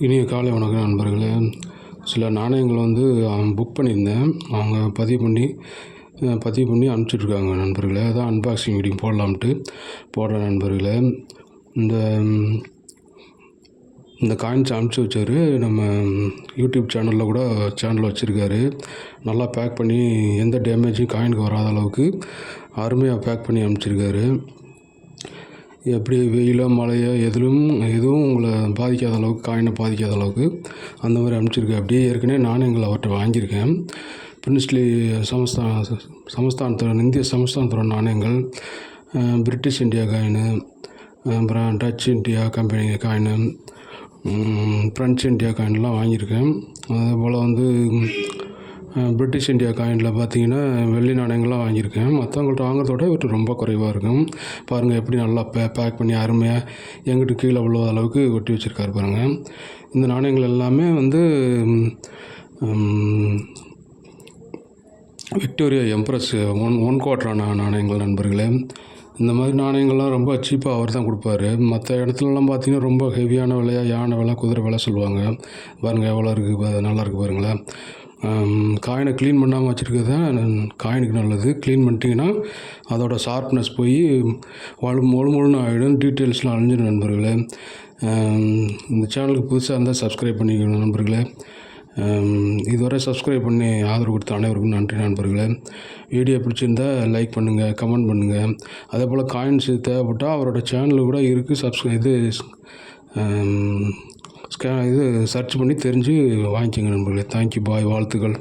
இனிய காலை வணக்கம் நண்பர்களே. சில நாணயங்கள் வந்து புக் பண்ணியிருந்தேன். அவங்க பதிவு பண்ணி அனுப்பிச்சிட்ருக்காங்க நண்பர்களே. அதான் அன்பாக்சிங் வீடியோ போடலாம்ட்டு போடுறேன் நண்பர்களே. இந்த காயின்ஸ் அனுப்பிச்சி வச்சார். நம்ம யூடியூப் சேனலில் கூட சேனல் வச்சுருக்காரு. நல்லா பேக் பண்ணி எந்த டேமேஜும் காயினுக்கு வராத அளவுக்கு அருமையாக பேக் பண்ணி அனுப்பிச்சிருக்காரு. எப்படி வெயிலோ மழையோ எதுவும் உங்களை பாதிக்காத அளவுக்கு, காயினை பாதிக்காத அளவுக்கு அந்த மாதிரி அனுப்பிச்சிருக்கேன். அப்படியே ஏற்கனவே நாணயங்கள் அவர்கிட்ட வாங்கியிருக்கேன். பிரின்ஸ்லி சமஸ்தானத்தோட இந்திய சமஸ்தானத்தோட நாணயங்கள், பிரிட்டிஷ் இந்தியா காயினு, அப்புறம் Dutch India company coin, French India காயின்லாம் வாங்கியிருக்கேன். அதுபோல் வந்து பிரிட்டிஷ் இந்தியா காயினில் பார்த்தீங்கன்னா வெள்ளி நாணயங்கள்லாம் வாங்கியிருக்கேன். மற்றவங்கள்ட்ட வாங்குறதோட இவர்கிட்ட ரொம்ப குறைவாக இருக்கும். பாருங்கள் எப்படி நல்லா பேக் பண்ணி அருமையாக எங்கிட்ட கீழே விழுவாத அளவுக்கு ஒட்டி வச்சுருக்காரு பாருங்கள். இந்த நாணயங்கள் எல்லாமே வந்து விக்டோரியா எம்ப்ரஸ் ஒன் குவார்ட்டரான நாணயங்கள் நண்பர்களே. இந்த மாதிரி நாணயங்கள்லாம் ரொம்ப சீப்பாக அவர் தான் கொடுப்பாரு. மற்ற இடத்துலலாம் பார்த்தீங்கன்னா ரொம்ப ஹெவியான விலையாக யானை விலை, குதிரை விலை சொல்லுவாங்க. பாருங்கள் எவ்வளோ இருக்குது, நல்லா இருக்குது பாருங்களேன். காயினை க்ளீன் பண்ணாமல் வச்சுருக்கிறது தான் காயினுக்கு நல்லது. க்ளீன் பண்ணிட்டீங்கன்னா அதோட ஷார்ப்னஸ் போய் முழுன்னு ஆகிடும், டீட்டெயில்ஸ்லாம் அழிஞ்சிடும் நண்பர்களே. இந்த சேனலுக்கு புதுசாக இருந்தால் சப்ஸ்கிரைப் பண்ணிக்கணும் நண்பர்களே. இதுவரை சப்ஸ்கிரைப் பண்ணி ஆதரவு கொடுத்த அனைவருக்கும் நன்றி நண்பர்களே. வீடியோ பிடிச்சிருந்தால் லைக் பண்ணுங்கள், கமெண்ட் பண்ணுங்கள். அதே போல் காயின்ஸ் தேவைப்பட்டால் அவரோட சேனலு கூட இருக்குது. சர்ச் பண்ணி தெரிஞ்சு வாங்கிக்கோங்க நண்பர்களே. தேங்க்யூ, பாய், வாழ்த்துக்கள்.